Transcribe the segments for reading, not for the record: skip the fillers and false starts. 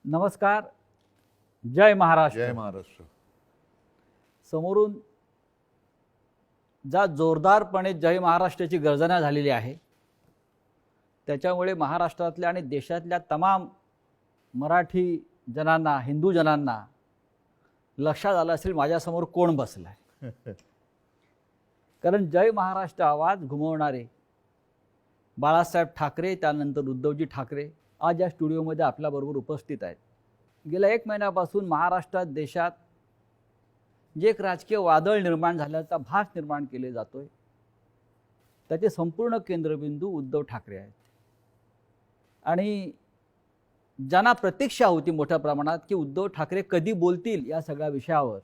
नमस्कार. जय महाराष्ट्र. जय महाराष्ट्र. समोरून ज्या जोरदारपणे जय महाराष्ट्राची गर्जना झालेली आहे त्याच्यामुळे महाराष्ट्रातल्या आणि देशातल्या तमाम मराठी जनांना, हिंदू जनांना लक्षात आलं असेल माझ्यासमोर कोण बसला आहे. कारण जय महाराष्ट्र आवाज घुमवणारे बाळासाहेब ठाकरे, त्यानंतर उद्धवजी ठाकरे आज या स्टुडिओमध्ये आपल्याबरोबर उपस्थित आहेत. गेल्या 1 महिन्यापासून महाराष्ट्रात, देशात जे एक राजकीय वादळ निर्माण झाल्याचा भास निर्माण केले जातोय त्याचे संपूर्ण केंद्रबिंदू उद्धव ठाकरे आहेत. आणि ज्यांना प्रतीक्षा होती मोठ्या प्रमाणात की उद्धव ठाकरे कधी बोलतील या सगळ्या विषयावर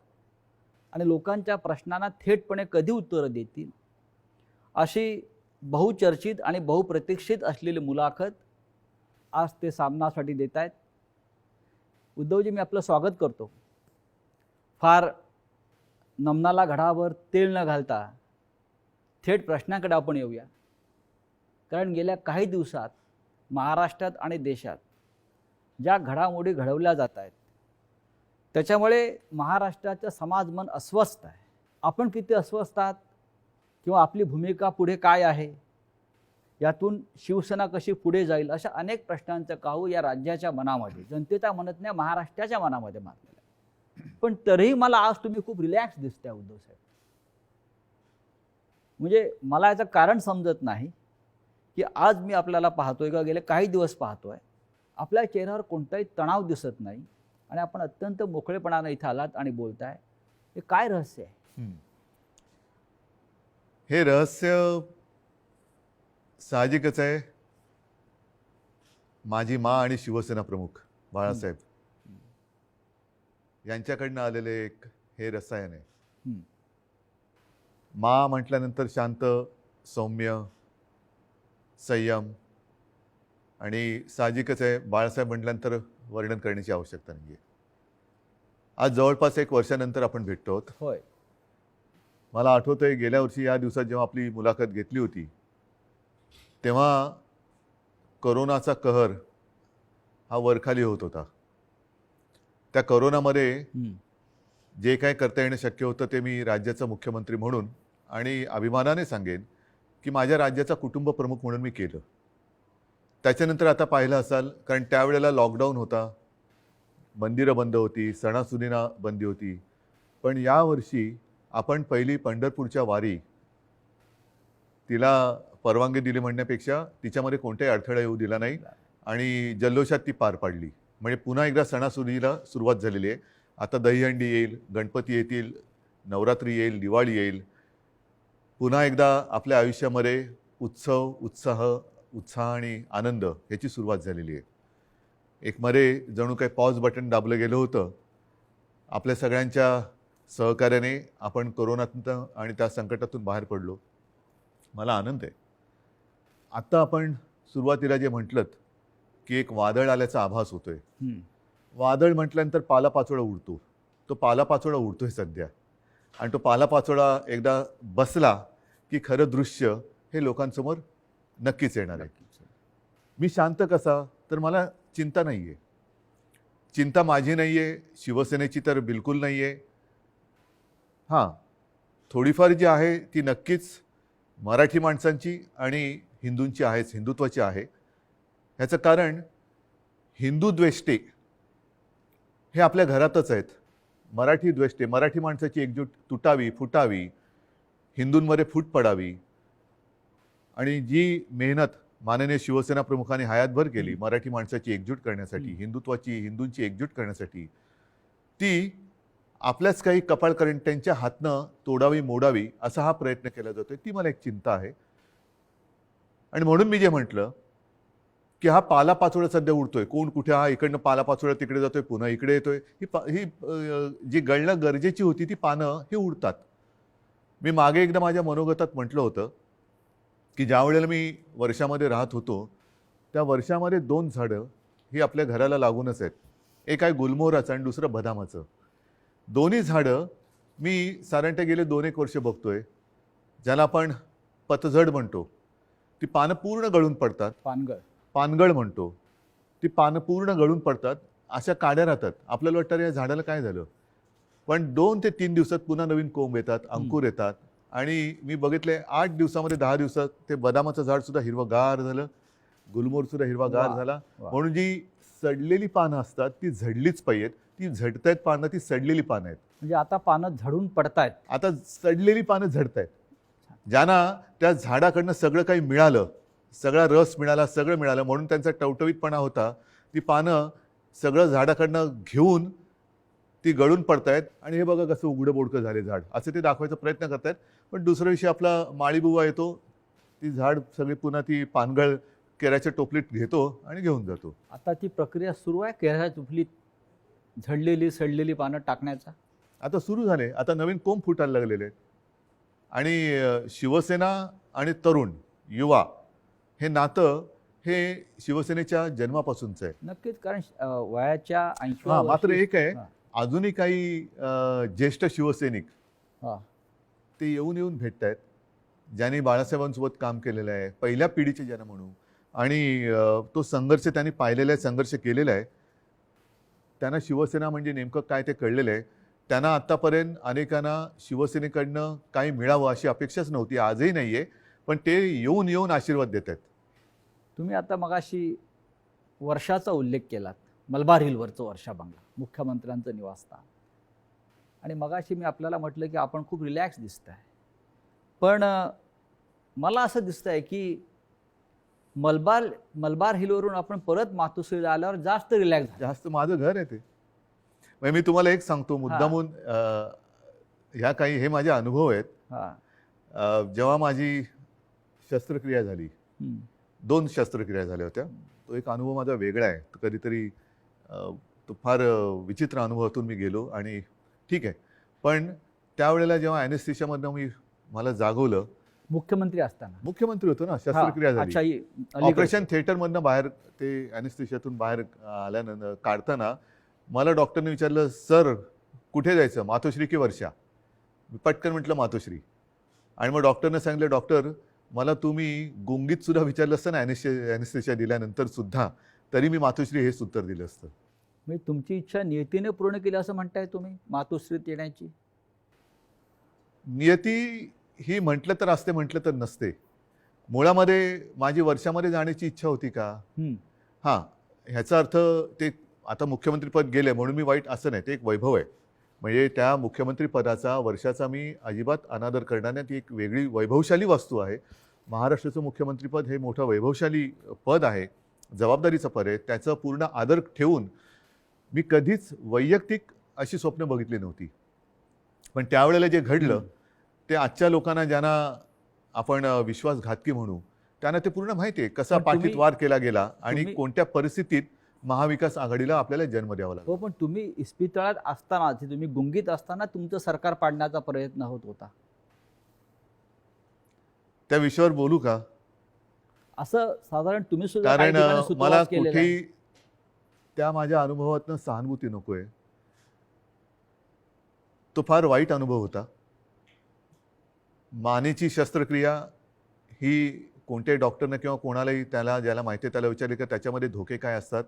आणि लोकांच्या प्रश्नांना थेटपणे कधी उत्तरं देतील, अशी बहुचर्चित आणि बहुप्रतीक्षित असलेली मुलाखत आज ते सामनासाठी देत आहेत. उद्धवजी, मी आपलं स्वागत करतो. फार नमनाला घडावर तेल न घालता थेट प्रश्नाकडे आपण येऊया. कारण गेल्या काही दिवसात महाराष्ट्रात आणि देशात ज्या घडामोडी घडवल्या जात आहेत त्याच्यामुळे महाराष्ट्राचं समाजमन अस्वस्थ आहे. आपण किती अस्वस्थ आहात किंवा आपली भूमिका पुढे काय आहे, यातून शिवसेना कशी पुढे जाईल, अशा अनेक प्रश्नांचं काहू या राज्याच्या मनामध्ये, जनतेच्या म्हणत नाही महाराष्ट्राच्या मनामध्ये मारलेलं आहे. पण तरीही मला आज तुम्ही खूप रिलॅक्स दिसताय उद्धव साहेब. म्हणजे मला याचं कारण समजत नाही की आज मी आपल्याला पाहतोय किंवा गेले काही दिवस पाहतोय आपल्या चेहऱ्यावर कोणताही तणाव दिसत नाही आणि आपण अत्यंत मोकळेपणाने इथं आलात आणि बोलताय. हे काय रहस्य आहे? हे रहस्य साहजिकच आहे. माझी माँ आणि शिवसेना प्रमुख बाळासाहेब यांच्याकडनं आलेले एक हे रसायन आहे. माँ म्हटल्यानंतर शांत, सौम्य, संयम, आणि साहजिकच आहे बाळासाहेब म्हटल्यानंतर वर्णन करण्याची आवश्यकता नाही आहे. आज जवळपास 1 वर्षानंतर आपण भेटतो आहोत. होय. मला आठवतंय गेल्या वर्षी या दिवसात जेव्हा आपली मुलाखत घेतली होती तेव्हा करोनाचा कहर हा वरखाली होत होता. त्या करोनामध्ये जे काय करता येणं शक्य होतं ते मी राज्याचा मुख्यमंत्री म्हणून आणि अभिमानाने सांगेन की माझ्या राज्याचा कुटुंब प्रमुख म्हणून मी केलं. त्याच्यानंतर आता पाहिलं असाल, कारण त्यावेळेला लॉकडाऊन होता, मंदिरं बंद होती, सणासुदींना बंदी होती. पण यावर्षी आपण पहिली पंढरपूरच्या वारी तिला परवानगी दिली म्हणण्यापेक्षा तिच्यामध्ये कोणताही अडथळा येऊ दिला नाही आणि जल्लोषात ती पार पाडली. म्हणजे पुन्हा एकदा सणासुदीला सुरुवात झालेली आहे. आता दहीहंडी येईल, गणपती येतील, नवरात्री येईल, दिवाळी येईल. पुन्हा एकदा आपल्या आयुष्यामध्ये उत्सव, उत्साह आणि आनंद ह्याची सुरुवात झालेली आहे. एक मध्ये जणू काही पॉज बटन दाबलं गेलं होतं. आपल्या सगळ्यांच्या सहकार्याने आपण कोरोनातून आणि त्या संकटातून बाहेर पडलो. मला आनंद आहे. आत्ता आपण सुरुवातीला जे म्हटलं की एक वादळ आल्याचा आभास होतोय. वादळ म्हटल्यानंतर पालापाचोळा उडतो. तो पालापाचोळा उडतोय सध्या, आणि तो पालापाचोळा एकदा बसला की खरं दृश्य हे लोकांसमोर नक्कीच येणार आहे. मी शांत कसा, तर मला चिंता नाही आहे. चिंता माझी नाही आहे, शिवसेनेची तर बिलकुल नाही आहे. हां, थोडीफार जी आहे ती नक्कीच मराठी माणसांची आणि हिंदूंची आहेच, हिंदुत्वाची आहे. ह्याचं कारण हिंदू द्वेष्टे हे आपल्या घरातच आहेत. मराठी द्वेष्टे, मराठी माणसाची एकजूट तुटावी, फुटावी, हिंदूंमध्ये फूट पडावी, आणि जी मेहनत माननीय शिवसेना प्रमुखांनी हयातभर केली मराठी माणसाची एकजूट करण्यासाठी, हिंदुत्वाची, हिंदूंची एकजूट करण्यासाठी, ती आपल्याच काही कपाळकरंट्यांच्या हातनं तोडावी, मोडावी असा हा प्रयत्न केला जातोय. ती मला एक चिंता आहे. आणि म्हणून मी जे म्हटलं की हा पालापाचोळा सध्या उडतोय, कोण कुठे, हा इकडनं पालापाचोळा तिकडे जातोय, पुन्हा इकडे येतोय, ही जी गळणं गरजेची होती ती पानं ही उडतात. मी मागे एकदा माझ्या मनोगतात म्हटलं होतं की ज्या वेळेला मी वर्षामध्ये राहत होतो त्या वर्षामध्ये 2 झाडं ही आपल्या घराला लागूनच आहेत. एक आहे गुलमोहराचं आणि दुसरं बदामाचं. दोन्ही झाडं मी साधारणतः गेले 2-1 वर्ष बघतोय, ज्याला आपण पतझड म्हणतो. ती पानं पूर्ण गळून पडतात. पानगळ पानगळ म्हणतो. ती पानं पूर्ण गळून पडतात अशा काड्या राहतात. आपल्याला वाटतं अरे या झाडाला काय झालं, पण 2 ते 3 दिवसात पुन्हा नवीन कोंब येतात, अंकुर येतात. आणि मी बघितले 8 दिवसामध्ये 10 दिवसात ते बदामाचं झाड सुद्धा हिरवंगार झालं, गुलमोहर सुद्धा हिरवागार वा, झाला. वा. म्हणून जी सडलेली पानं असतात ती झडलीच पाहिजेत. ती झडतायत पानं, ती सडलेली पानं आहेत. म्हणजे आता पानं झडून पडतायत. आता सडलेली पानं झडतायत. ज्यांना त्या झाडाकडनं सगळं काही मिळालं, सगळा रस मिळाला, सगळं मिळालं, म्हणून त्यांचा टवटवीतपणा होता, ती पानं सगळं झाडाकडनं घेऊन ती गळून पडतायत. आणि हे बघा कसं उघडं बोडकं झाले झाड, असं ते दाखवायचा प्रयत्न करतायत. पण दुसऱ्या दिवशी आपला माळीबुवा येतो, ती झाड सगळी पुन्हा ती पानगळ केराच्या टोपलीत घेतो आणि घेऊन जातो. आता ती प्रक्रिया सुरू आहे केळ्याच्या टोपलीत झडलेली सडलेली पानं टाकण्याचा. आता सुरू झाले, आता नवीन कोंब फुटायला लागलेले आहेत. आणि शिवसेना आणि तरुण युवा हे नातं हे शिवसेनेच्या जन्मापासूनचं आहे. नक्कीच, कारण वयाच्या 80 हां, मात्र एक आहे, हां. अजूनही काही ज्येष्ठ शिवसैनिक हां. ते येऊन येऊन भेटत आहेत, ज्यांनी बाळासाहेबांसोबत काम केलेलं आहे, पहिल्या पिढीचे ज्यांना म्हणू. आणि तो संघर्ष त्यांनी पाहिलेला आहे, संघर्ष केलेला आहे. त्यांना शिवसेना म्हणजे नेमकं काय ते कळलेलं आहे. त्यांना आत्तापर्यंत अनेकांना शिवसेनेकडनं काही मिळावं अशी अपेक्षाच नव्हती, आजही नाही आहे. पण ते येऊन येऊन आशीर्वाद देत आहेत. तुम्ही आता मगाशी वर्षाचा उल्लेख केलात, मलबार हिलवरचं वर्षा बंगला, मुख्यमंत्र्यांचं निवासस्थान. आणि मगाशी मी आपल्याला म्हटलं की आपण खूप रिलॅक्स दिसताय. पण मला असं दिसतंय की मलबार हिलवरून आपण परत मातोश्रीला आल्यावर जास्त रिलॅक्स झालं. जास्त माझं घर आहे ते. म्हणजे मी तुम्हाला एक सांगतो मुद्दामून, ह्या काही हे माझे अनुभव आहेत. हां. जेव्हा माझी शस्त्रक्रिया झाली, हं. 2 शस्त्रक्रिया झाल्या होत्या. तो एक अनुभव माझा वेगळा आहे. तो कधीतरी तो फार विचित्र अनुभवातून मी गेलो आणि ठीक आहे. पण त्यावेळेला जेव्हा ॲनेस्थेशियामधनं मला जागवलं, मुख्यमंत्री असताना. मुख्यमंत्री होतो ना, शस्त्रक्रिया हां, झाली. अच्छा, अलीकडचं. ऑपरेशन थिएटरमधनं बाहेर ते ॲनेस्थेशियातून बाहेर आल्यानंतर काढताना मला डॉक्टरने विचारलं, सर कुठे जायचं, मातोश्री की वर्षा? मी पटकन म्हटलं मातोश्री. आणि मग डॉक्टरने सांगितलं, डॉक्टर मला तुम्ही गुंगीत सुद्धा विचारलं असतं ना ॲनेस्थेशिया दिल्यानंतर सुद्धा, तरी मी मातोश्री हेच उत्तर दिलं असतं. म्हणजे तुमची इच्छा नियतीने पूर्ण केली असं म्हणताय तुम्ही मातोश्रीत येण्याची? नियती ही म्हटलं तर असते, म्हटलं तर नसते. मुळामध्ये माझी वर्षामध्ये जाण्याची इच्छा होती का? हं. हां, ह्याचा अर्थ ते आता मुख्यमंत्रीपद गेले म्हणून मी वाईट असं नाही, ते एक वैभव आहे. म्हणजे त्या मुख्यमंत्रीपदाचा वर्षाचा मी अजिबात अनादर करणार नाही. ती एक वेगळी वैभवशाली वस्तू आहे. महाराष्ट्राचं मुख्यमंत्रीपद हे मोठं वैभवशाली पद आहे, जबाबदारीचं पद आहे. त्याचा पूर्ण आदर ठेवून मी कधीच वैयक्तिक अशी स्वप्न बघितली नव्हती. पण त्यावेळेला जे घडलं ते आजच्या लोकांना, ज्यांना आपण विश्वासघातकी म्हणू, त्यांना ते पूर्ण माहिती आहे कसा पण पाठीत तुम्ही- वार केला गेला आणि तुम्ही- कोणत्या परिस्थितीत महाविकास आघाडीला आपल्याला जन्म द्यावा लागला. हो, पण तुम्ही इस्पितळात असताना, तुम्ही गुंगीत असताना तुमचं सरकार पाडण्याचा प्रयत्न होत होता. त्या विषयावर बोलू का? असं साधारण तुम्ही सुद्धा काही कारण ठिकाणी मला सुतवास केलेला आहे. कुठेही त्या माझ्या अनुभवातनं सहानुभूती नकोय. तो फार वाईट अनुभव होता. मानेची शस्त्रक्रिया ही कोणत्याही डॉक्टरनं किंवा कोणालाही ज्याला माहिती आहे त्याला विचारले का त्याच्यामध्ये धोके काय असतात,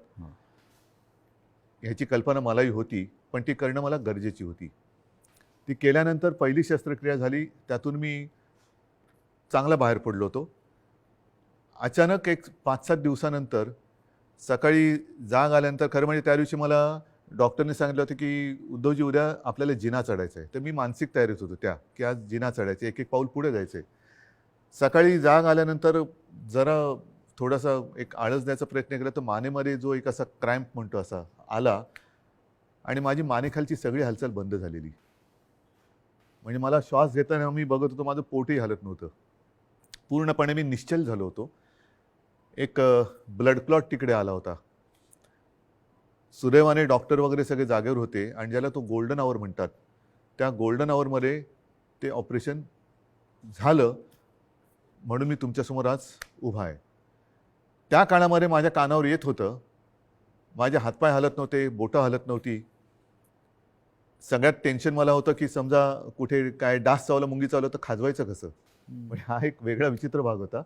ह्याची कल्पना मलाही होती. पण ती करणं मला गरजेची होती. ती केल्यानंतर पहिली शस्त्रक्रिया झाली, त्यातून मी चांगला बाहेर पडलो होतो. अचानक एक 5-7 दिवसानंतर सकाळी जाग आल्यानंतर, खरं म्हणजे त्या दिवशी मला डॉक्टरने सांगितलं होतं की उद्धवजी उद्या आपल्याला जिना चढायचं आहे. तर मी मानसिक तयारीत होतो की आज जिना चढायचं, एक एक पाऊल पुढे जायचं आहे. सकाळी जाग आल्यानंतर जरा थोडासा एक आळस द्यायचा प्रयत्न केला तर मानेमध्ये जो एक असा क्रॅम्प म्हणतो असा आला आणि माझी मानेखालची सगळी हालचाल बंद झालेली. म्हणजे मला श्वास घेताना मी बघत होतो माझं पोटही हलत नव्हतं. पूर्णपणे मी निश्चल झालो होतो. एक ब्लड क्लॉट तिकडे आला होता. सुदैवाने डॉक्टर वगैरे सगळे जागेवर होते आणि ज्याला तो गोल्डन आवर म्हणतात, त्या गोल्डन आवरमध्ये ते ऑपरेशन झालं. म्हणून मी तुमच्यासमोर आज उभा आहे. त्या काळामध्ये माझ्या कानावर येत होतं, माझे हातपाय हलत नव्हते, बोटं हलत नव्हती. सगळ्यात टेन्शन मला होतं की समजा कुठे काय डास चावला, मुंगी चावलं तर खाजवायचं कसं. म्हणजे हा एक वेगळा विचित्र भाग होता.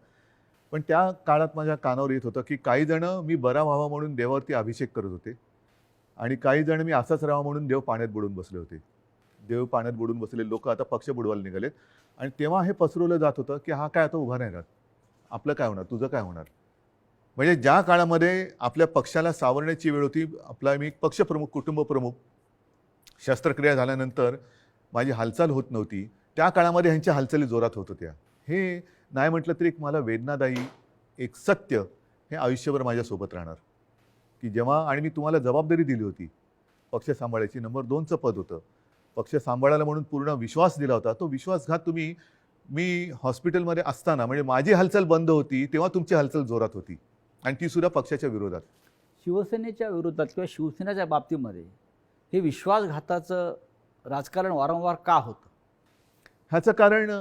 पण त्या काळात माझ्या कानावर येत होतं की काही जण मी बरा व्हावा म्हणून देवावरती अभिषेक करत होते आणि काही जण मी असाच राहावा म्हणून देव पाण्यात बुडून बसले होते. देव पाण्यात बुडून बसलेले लोक आता पक्ष बुडवायला निघालेत. आणि तेव्हा हे पसरवलं जात होतं की हा काय आता उभा नाही राहत, आपलं काय होणार, तुझं काय होणार. म्हणजे ज्या काळामध्ये आपल्या पक्षाला सावरण्याची वेळ होती, आपला मी पक्षप्रमुख, कुटुंब प्रमुख, शस्त्रक्रिया झाल्यानंतर माझी हालचाल होत नव्हती, त्या काळामध्ये ह्यांच्या हालचाली जोरात होत होत्या. हे नाही म्हटलं तरी एक मला वेदनादायी एक सत्य हे आयुष्यभर माझ्यासोबत राहणार की जेव्हा, आणि मी तुम्हाला जबाबदारी दिली होती पक्ष सांभाळायची, नंबर 2चं पद होतं, पक्ष सांभाळायला म्हणून पूर्ण विश्वास दिला होता. तो विश्वासघात तुम्ही, मी हॉस्पिटलमध्ये असताना म्हणजे माझी हालचाल बंद होती तेव्हा तुमची हालचाल जोरात होती, आणि ती सुद्धा पक्षाच्या विरोधात. शिवसेनेच्या विरोधात किंवा शिवसेनेच्या बाबतीमध्ये हे विश्वासघाताचं राजकारण वारंवार का होतं? ह्याचं कारण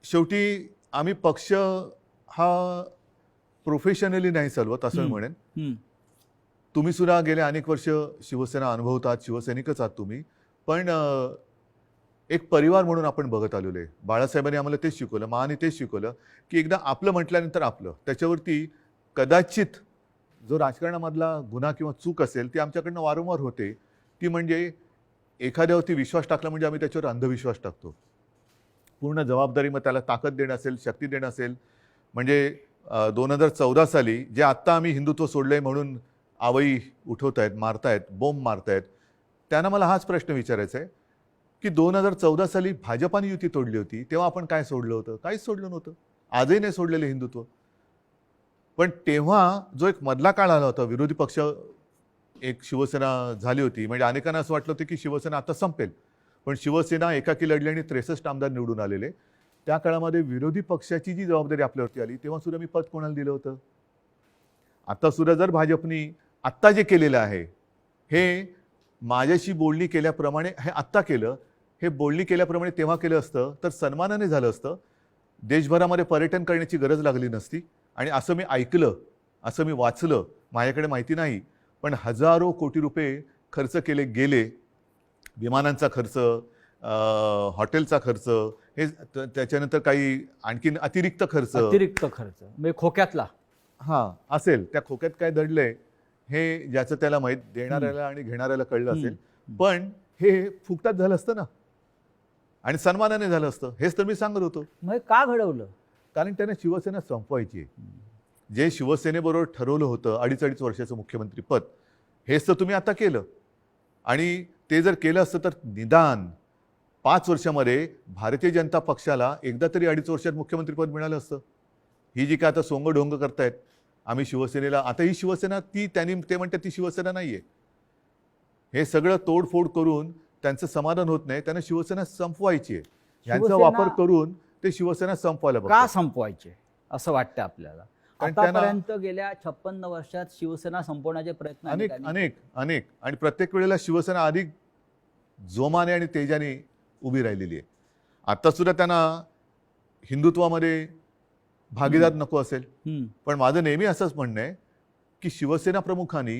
शेवटी आम्ही पक्ष हा प्रोफेशनली नाही चालवत असं मी म्हणेन. तुम्ही सुद्धा गेले अनेक वर्ष शिवसेना अनुभवतात, शिवसैनिकच आहात तुम्ही, पण एक परिवार म्हणून आपण बघत आलेलो आहे. बाळासाहेबांनी आम्हाला तेच शिकवलं, माने तेच शिकवलं की एकदा आपलं म्हटल्यानंतर आपलं, त्याच्यावरती कदाचित जो राजकारणामधला गुन्हा किंवा चूक असेल ती आमच्याकडनं वारंवार होते. ती म्हणजे एखाद्यावरती विश्वास टाकला म्हणजे आम्ही त्याच्यावर अंधविश्वास टाकतो. पूर्ण जबाबदारी, मग त्याला ताकद देणं असेल, शक्ती देणं असेल. म्हणजे 2014 साली जे आत्ता आम्ही हिंदुत्व सोडलंय म्हणून आवई उठवत आहेत, मारतायत, बोंब मारतायत, त्यांना मला हाच प्रश्न विचारायचा आहे की 2014 साली भाजपाने युती तोडली होती तेव्हा आपण काय सोडलं होतं? काहीच सोडलं नव्हतं. आजही नाही सोडलेलं हिंदुत्व. पण तेव्हा जो एक मधला काळ आला होता, विरोधी पक्ष एक शिवसेना झाली होती, म्हणजे अनेकांना असं वाटलं होतं की शिवसेना आता संपेल, पण शिवसेना एकाकी लढली आणि 63 आमदार निवडून आलेले. त्या काळामध्ये विरोधी पक्षाची जी जबाबदारी आपल्यावरती आली तेव्हा सुद्धा मी पद कोणाला दिलं होतं? आता सुद्धा जर भाजपनी आत्ता जे केलेलं आहे हे माझ्याशी बोलणी केल्याप्रमाणे हे आत्ता केलं, हे बोलणी केल्याप्रमाणे तेव्हा केलं असतं तर सन्मानाने झालं असतं. देशभरामध्ये पर्यटन करण्याची गरज लागली नसती. आणि असं मी ऐकलं, असं मी वाचलं, माझ्याकडे माहिती नाही, पण हजारो कोटी रुपये खर्च केले गेले. विमानांचा खर्च, हॉटेलचा खर्च, हे त्याच्यानंतर काही आणखीन अतिरिक्त खर्च म्हणजे खोक्यातला असेल. त्या खोक्यात काय दडलंय हे ज्याचं त्याला माहीत, देणाऱ्याला आणि घेणाऱ्याला कळलं असेल. पण हे फुकटात झालं असतं ना, आणि सन्मानाने झालं असतं. हेच तर मी सांगत होतो. मग का घडवलं? कारण त्यांना शिवसेना संपवायची आहे. जे शिवसेनेबरोबर ठरवलं होतं 2.5 वर्षाचं मुख्यमंत्री पद, हेच तर तुम्ही आता केलं. आणि ते जर केलं असतं तर निदान 5 वर्षामध्ये भारतीय जनता पक्षाला एकदा तरी 2.5 वर्षात मुख्यमंत्रीपद मिळालं असतं. ही जी काय आता सोंगढोंग करतायत आम्ही शिवसेनेला, आता ही शिवसेना ते म्हणतात ती शिवसेना नाही आहे. हे सगळं तोडफोड करून त्यांचं समाधान होत नाही. त्यांना शिवसेना संपवायची आहे. ह्यांचा वापर करून ते शिवसेना संपवायला का संपवायचे असं वाटतं आपल्याला? कारण आतापर्यंत गेल्या 56 वर्षात शिवसेना संपवण्याचे प्रयत्न अनेक आणि प्रत्येक वेळेला शिवसेना अधिक जोमाने आणि तेजाने उभी राहिलेली आहे. आता सुद्धा त्यांना हिंदुत्वामध्ये भागीदार नको असेल, पण माझं नेहमी असंच म्हणणं आहे की शिवसेना प्रमुखांनी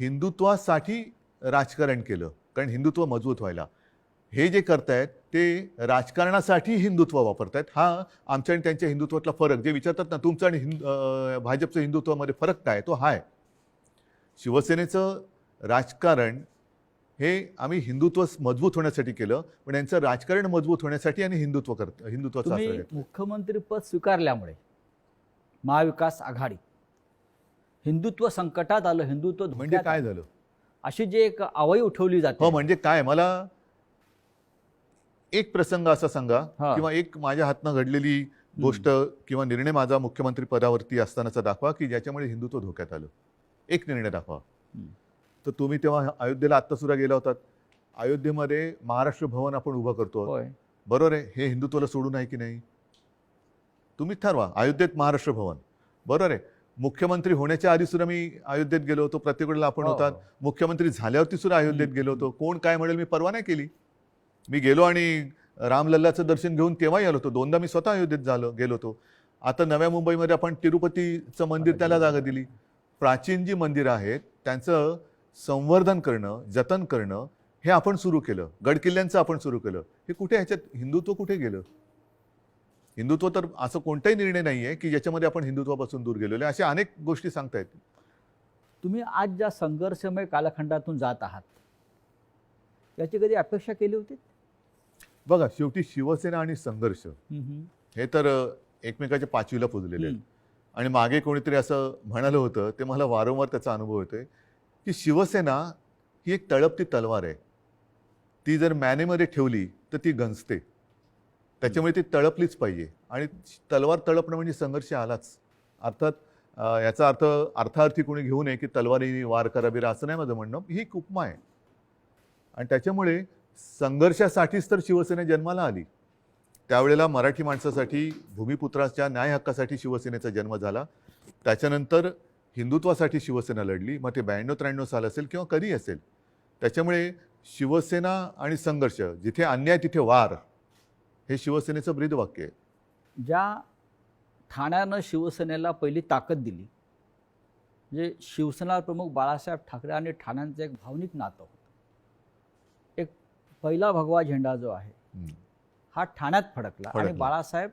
हिंदुत्वासाठी राजकारण केलं, कारण हिंदुत्व मजबूत व्हायला. हे जे करतायत ते राजकारणासाठी हिंदुत्व वापरतायत. हा आमच्या आणि त्यांच्या हिंदुत्वातला फरक, जे विचारतात ना तुमचं आणि भाजपचं हिंदुत्वामध्ये फरक काय, तो हा आहे. शिवसेनेचं राजकारण हे आम्ही हिंदुत्व मजबूत होण्यासाठी केलं, पण यांचं राजकारण मजबूत होण्यासाठी आणि हिंदुत्वाचा आश्रय घेतला. मुख्यमंत्रीपद स्वीकारल्यामुळे महाविकास आघाडी हिंदुत्व संकटात आलं, हिंदुत्व म्हणजे काय झालं अशी जी एक आवई उठवली जाते. हो, म्हणजे काय, मला एक प्रसंग असा सांगा किंवा एक माझ्या हातनं घडलेली गोष्ट किंवा निर्णय माझा मुख्यमंत्री पदावरती असतानाचा दाखवा की ज्याच्यामुळे हिंदुत्व धोक्यात आलं. एक निर्णय दाखवा. तर तुम्ही तेव्हा अयोध्येला आत्ता सुद्धा गेला होतात. अयोध्येमध्ये महाराष्ट्र भवन आपण उभं करतो, बरोबर आहे. हे हिंदुत्वाला सोडून आहे की नाही? तुम्ही ठरवा. अयोध्येत महाराष्ट्र भवन, बरोबर आहे. मुख्यमंत्री होण्याच्या आधी सुद्धा मी अयोध्येत गेलो होतो. प्रत्येक वेळेला आपण होतात. मुख्यमंत्री झाल्यावरती सुद्धा अयोध्येत गेलो होतो. कोण काय म्हणेल मी परवा नाही केली. मी गेलो आणि रामलल्लाचं दर्शन घेऊन तेव्हाही आलो होतो. 2दा मी स्वतः अयोध्येत गेलो होतो. आता नव्या मुंबईमध्ये आपण तिरुपतीचं मंदिर त्याला जागा दिली. प्राचीन जी मंदिरं आहेत त्यांचं संवर्धन करणं, जतन करणं हे आपण सुरू केलं. गडकिल्ल्यांचं आपण सुरू केलं. हे कुठे, ह्याच्यात हिंदुत्व कुठे गेलं? हिंदुत्व तर असं कोणताही निर्णय नाही आहे की ज्याच्यामध्ये आपण हिंदुत्वापासून दूर गेलेलो आहे. अशा अनेक गोष्टी सांगता येतील. तुम्ही आज ज्या संघर्षमय कालखंडातून जात आहात याची कधी अपेक्षा केली होती? बघा, शेवटी शिवसेना आणि संघर्ष हे तर एकमेकाच्या पाचवीला पुजलेले आहेत. आणि मागे कोणीतरी असं म्हणालं होतं, ते मला वारंवार त्याचा अनुभव येतोय, की शिवसेना ही एक तळपती तलवार आहे. ती जर मॅनेमध्ये ठेवली तर ती गंजते. त्याच्यामुळे ती तळपलीच पाहिजे. आणि तलवार तळपणं म्हणजे संघर्ष आलाच. अर्थात याचा अर्थ अर्थार्थी कोणी घेऊ नये की तलवारीने वार कराबिरा, असं नाही माझं म्हणणं. ही एक उपमा आहे. आणि त्याच्यामुळे संघर्षासाठीच तर शिवसेना जन्माला आली. त्यावेळेला मराठी माणसासाठी, भूमिपुत्राच्या न्याय हक्कासाठी शिवसेनेचा जन्म झाला. त्याच्यानंतर हिंदुत्वासाठी शिवसेना लढली. मग ते 92-93 साल असेल किंवा कधी असेल. त्याच्यामुळे शिवसेना आणि संघर्ष, जिथे अन्याय तिथे वार, हे शिवसेनेचं ब्रीदवाक्य आहे. ज्या ठाण्यानं शिवसेनेला पहिली ताकद दिली, म्हणजे शिवसेना प्रमुख बाळासाहेब ठाकरे आणि ठाण्यांचं एक भावनिक नातं होतं. एक पहिला भगवा झेंडा जो आहे हा ठाण्यात फडकला आणि बाळासाहेब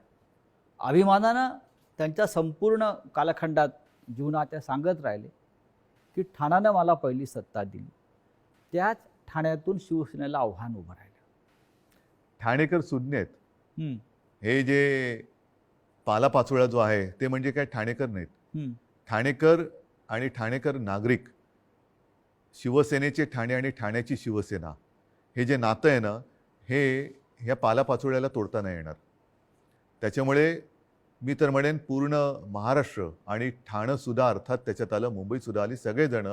अभिमानानं त्यांच्या संपूर्ण कालखंडात जीवनात त्या सांगत राहिले की ठाण्यानं मला पहिली सत्ता दिली. त्याच ठाण्यातून शिवसेनेला आव्हान उभं राहिलं. ठाणेकर सुज्ञ आहेत. हे जे पालापाचोळा जो आहे ते म्हणजे काय ठाणेकर नाहीत. ठाणेकर आणि ठाणेकर नागरिक, शिवसेनेचे ठाणे आणि ठाण्याची शिवसेना, हे जे नातं आहे ना, हे ह्या पालापाचोळ्याला तोडता नाही येणार. त्याच्यामुळे मी तर म्हणेन पूर्ण महाराष्ट्र आणि ठाणंसुद्धा, अर्थात त्याच्यात आलं मुंबईसुद्धा आली, सगळेजण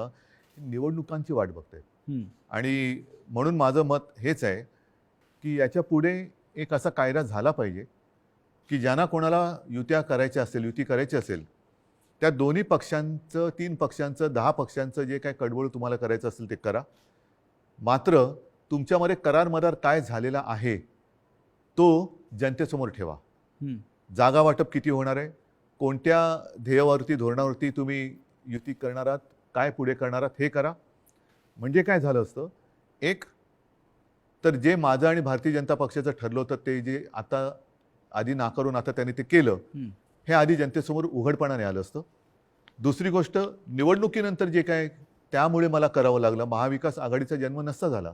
निवडणुकांची वाट बघतायत. आणि म्हणून माझं मत हेच आहे की याच्या पुढे एक असा कायदा झाला पाहिजे की ज्यांना कोणाला युती करायची असेल त्या दोन्ही पक्षांचं, 3 पक्षांचं, 10 पक्षांचं जे काय कडवळ तुम्हाला करायचं असेल ते करा. मात्र तुमच्यामध्ये करार मदार काय झालेला आहे तो जनतेसमोर ठेवा. जागा वाटप किती होणार आहे, कोणत्या ध्येयावरती, धोरणावरती तुम्ही युती करणार आहात, काय पुढे करणार आहात, हे करा. म्हणजे काय झालं असतं, एक तर जे माझं आणि भारतीय जनता पक्षाचं ठरलं होतं ते जे आता आधी नाकारून आता त्यांनी ते केलं, हे आधी जनतेसमोर उघडपणाने आलं असतं. दुसरी गोष्ट, निवडणुकीनंतर जे काय त्यामुळे मला करावं लागलं, महाविकास आघाडीचा जन्म नसता झाला.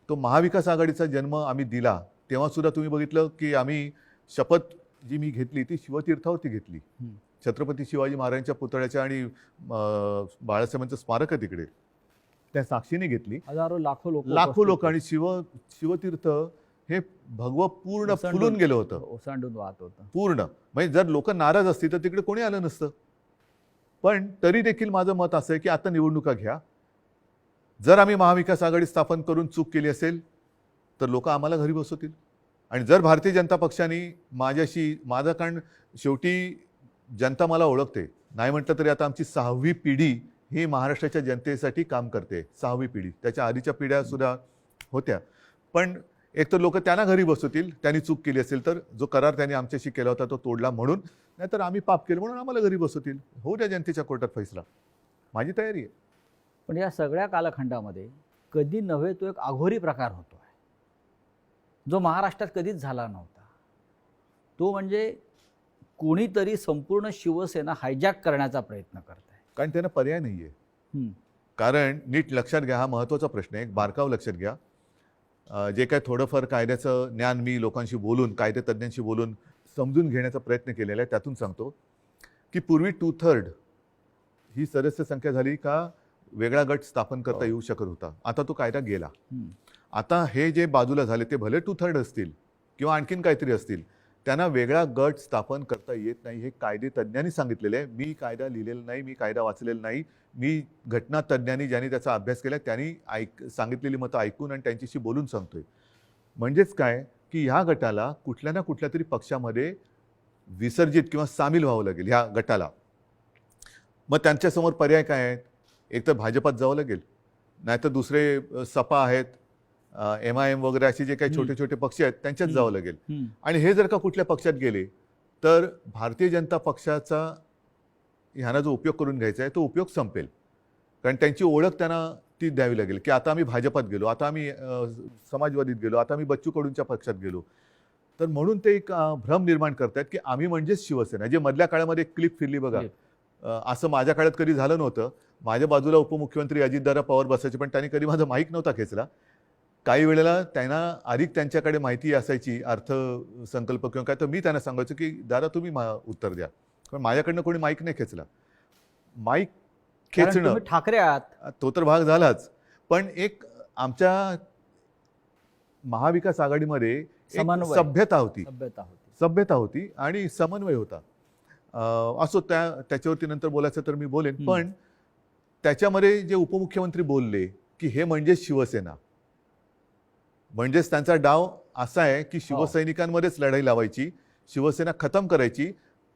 तो महाविकास आघाडीचा जन्म आम्ही दिला तेव्हासुद्धा तुम्ही बघितलं की आम्ही शपथ जी मी घेतली ती शिवतीर्थावरती घेतली. छत्रपती शिवाजी महाराजांच्या पुतळ्याच्या आणि बाळासाहेबांचं स्मारक आहे तिकडे, त्या साक्षीने घेतली. हजारो लाखो लोक आणि शिवतीर्थ हे भगवं पूर्ण फुलून गेलं होतं, ओसांडून वाहत होतं पूर्ण. म्हणजे जर लोक नाराज असतील तर तिकडे कोणी आलं नसतं. पण तरी देखील माझं मत असं आहे की आता निवडणुका घ्या. जर आम्ही महाविकास आघाडी स्थापन करून चूक केली असेल तर लोक आम्हाला घरी बसवतील. आणि जर भारतीय जनता पक्षाने माझं, कारण शेवटी जनता मला ओळखते, नाही म्हटलं तरी आता आमची 6वी पिढी ही महाराष्ट्राच्या जनतेसाठी काम करते. 6वी पिढी, त्याच्या आधीच्या पिढ्या सुद्धा होत्या. पण एक तर लोक त्यांना घरी बसवतील त्यांनी चूक केली असेल तर, जो करार त्यांनी आमच्याशी केला होता तो तोडला म्हणून, नाहीतर आम्ही पाप केलं म्हणून आम्हाला घरी बसवतील. होऊ द्या जनतेच्या कोर्टात फैसला, माझी तयारी आहे. पण या सगळ्या कालखंडामध्ये कधी नव्हे तो एक अघोरी प्रकार होतो आहे जो महाराष्ट्रात कधीच झाला नव्हता. तो म्हणजे कोणीतरी संपूर्ण शिवसेना हायजॅक करण्याचा प्रयत्न करत आहे. कारण त्यांना पर्याय नाही आहे. कारण नीट लक्षात घ्या, हा महत्त्वाचा प्रश्न आहे, एक बारकाव लक्षात घ्या. जे काय थोडंफार कायद्याचं ज्ञान मी लोकांशी बोलून, कायदेतज्ञांशी बोलून समजून घेण्याचा प्रयत्न केलेला आहे, त्यातून सांगतो की पूर्वी 2/3 ही सदस्य संख्या झाली का वेगळा गट स्थापन करता येऊ शकत होता. आता तो कायदा गेला. आता हे जे बाजूला झाले ते भले 2/3 असतील किंवा आणखीन काहीतरी असतील, त्यांना वेगळा गट स्थापन करता येत नाही. हे कायदेतज्ञांनी सांगितलेलं आहे. मी कायदा लिहिलेला नाही, मी कायदा वाचलेला नाही. मी घटनातज्ञांनी ज्यांनी त्याचा अभ्यास केला त्यांनी सांगितलेली मतं ऐकून आणि त्यांच्याशी बोलून सांगतोय. म्हणजेच काय की ह्या गटाला कुठल्या ना कुठल्या तरी पक्षामध्ये विसर्जित किंवा सामील व्हावं लागेल ह्या गटाला. मग त्यांच्यासमोर पर्याय काय आहेत? एक तर भाजपात जावं लागेल, नाहीतर दुसरे सपा आहेत, MIM वगैरे असे जे काही छोटे छोटे पक्ष आहेत त्यांच्यात जावं लागेल. आणि हे जर का कुठल्या पक्षात गेले तर भारतीय जनता पक्षाचा ह्यांना जो उपयोग करून घ्यायचा आहे तो उपयोग संपेल. कारण त्यांची ओळख त्यांना ती द्यावी लागेल की आता आम्ही भाजपात गेलो, आता आम्ही समाजवादीत गेलो, आता आम्ही बच्चू कडूंच्या पक्षात गेलो. तर म्हणून ते एक भ्रम निर्माण करतात की आम्ही म्हणजेच शिवसेना. जे मधल्या काळामध्ये क्लिप फिरली बघा, असं माझ्या काळात कधी झालं नव्हतं. माझ्या बाजूला उपमुख्यमंत्री अजितदादा पवार बसायचे, पण त्यांनी कधी माझा माईक नव्हता खेचला. काही वेळेला त्यांना अधिक त्यांच्याकडे माहिती असायची अर्थसंकल्प किंवा काय, तर मी त्यांना सांगायचो की दादा तुम्ही उत्तर द्या, पण माझ्याकडनं कोणी माईक नाही खेचला. माईक कारण खेचणं तुम्ही ठाकरे आहात. तो तर भाग झालाच, पण एक आमच्या महाविकास आघाडीमध्ये एक समन्वय. सभ्यता होती, सभ्यता होती. सभ्यता होती आणि समन्वय होता. असो, त्याच्यावरती नंतर बोलायचं तर मी बोलेन. पण त्याच्यामध्ये जे उपमुख्यमंत्री बोलले की हे म्हणजे शिवसेना, म्हणजेच त्यांचा डाव असा आहे की शिवसैनिकांमध्येच लढाई लावायची, शिवसेना खतम करायची.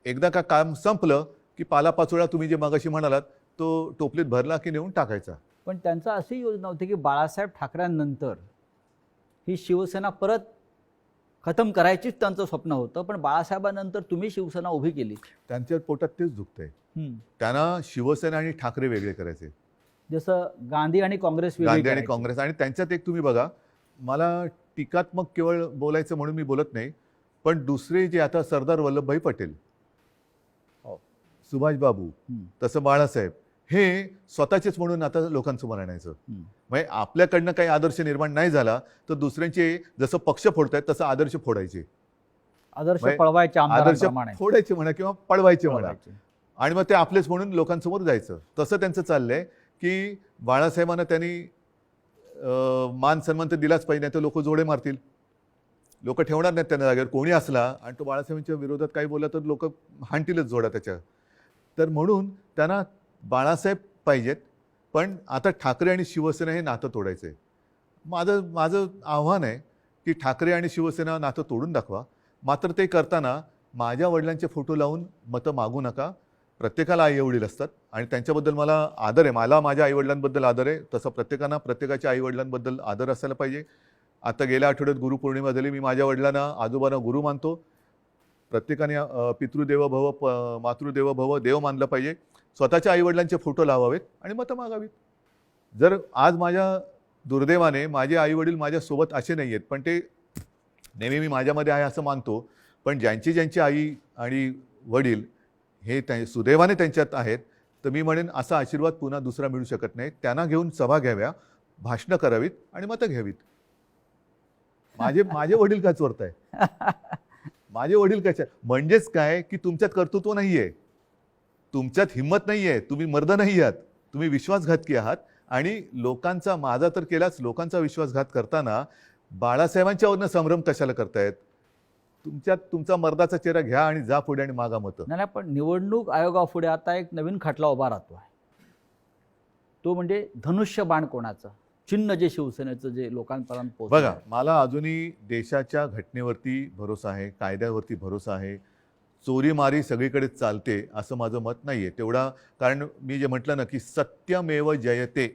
एकदा का काम संपलं की पालापाचोळा तुम्ही जे मगाशी म्हणालात तो टोपलीत भरला की नेऊन टाकायचा. पण त्यांचा अशी योजना होती की बाळासाहेब ठाकरेंनंतर ही शिवसेना परत खतम करायचीच त्यांचं स्वप्न होतं, पण बाळासाहेबांनंतर तुम्ही शिवसेना उभी केली. त्यांच्या पोटात तेच दुखतंय. त्यांना शिवसेना आणि ठाकरे वेगळे करायचे, जसं गांधी आणि काँग्रेस वेगळी गांधी आणि करायची. काँग्रेस. आणि त्यांच्यात एक तुम्ही बघा, मला टीकात्मक केवळ बोलायचं म्हणून मी बोलत नाही, पण दुसरे जे आता सरदार वल्लभभाई पटेल, सुभाषबाबू, तसं बाळासाहेब, हे स्वतःचेच म्हणून आता लोकांसमोर आणायचं. म्हणजे आपल्याकडनं काही आदर्श निर्माण नाही झाला तर दुसऱ्यांचे जसं पक्ष फोडतायत तसं आदर्श फोडायचे, आदर्श म्हणजे पळवायचे आदर्श आमदारांप्रमाणे. फोडायचे म्हणा किंवा पळवायचे म्हणा, पळवायचे. आणि मग ते आपलेच म्हणून लोकांसमोर जायचं. तसं त्यांचं चाललंय की बाळासाहेबांना त्यांनी मान सन्मान तर दिलाच पाहिजे, नाही तर लोक जोडे मारतील, लोक ठेवणार नाहीत त्यांना जागेवर. कोणी असला आणि तो बाळासाहेबांच्या विरोधात काही बोलला तर लोक हाणतीलच जोडा त्याच्या. तर म्हणून त्यांना बाळासाहेब पाहिजेत, पण आता ठाकरे आणि शिवसेना हे नातं तोडायचं आहे. माझं आव्हान आहे की ठाकरे आणि शिवसेना नातं तोडून दाखवा. मात्र ते करताना माझ्या वडिलांचे फोटो लावून मतं मागू नका. प्रत्येकाला आईवडील असतात आणि त्यांच्याबद्दल मला आदर आहे. मला माझ्या आईवडिलांबद्दल आदर आहे, तसं प्रत्येकांना प्रत्येकाच्या आईवडिलांबद्दल आदर असायला पाहिजे. आता गेल्या आठवड्यात गुरुपौर्णिमा झाली. मी माझ्या वडिलांना आजोबांना गुरु मानतो. प्रत्येकाने पितृदेव भव मातृदेव भव देव मानलं पाहिजे. स्वतःच्या आईवडिलांचे फोटो लावावेत आणि मतं मागावीत. जर आज माझ्या दुर्दैवाने माझे आईवडील माझ्यासोबत असे नाही आहेत, पण ते नेहमी मी माझ्यामध्ये आहे असं मानतो, पण ज्यांची आई आणि वडील हे सुदैवाने त्यांच्यात आहेत, तर मी म्हणेन असा आशीर्वाद पुन्हा दुसरा मिळू शकत नाही. त्यांना घेऊन सभा घ्याव्या, भाषणं करावीत आणि मतं घ्यावीत. माझे वडील का चोरताय? माझे वडील कशा? म्हणजेच काय की तुमच्यात कर्तृत्व नाहीये, तुमच्यात हिंमत नाहीये, तुम्ही मर्द नाही आहात, तुम्ही विश्वासघातकी आहात. आणि लोकांचा, माझा तर केलाच, लोकांचा विश्वासघात करताना बाळासाहेबांच्यावरनं संभ्रम कशाला करतायत? तुमच्यात तुमचा मर्दाचा चेहरा घ्या आणि जा पुढे आणि मागा मतं. नाही, पण निवडणूक आयोगापुढे आता एक नवीन खटला उभा राहतो आहे. तो म्हणजे धनुष्यबाण कोणाचं चिन्ह, जे शिवसेनेचं जे लोकांपर्यंत पोहोचलं. बघा, मला अजूनही देशाच्या घटनेवरती भरोसा आहे, कायद्यावरती भरोसा आहे. चोरीमारी सगळीकडे चालते असं माझं मत नाही आहे तेवढा. कारण मी जे म्हटलं ना की सत्यमेव जयते,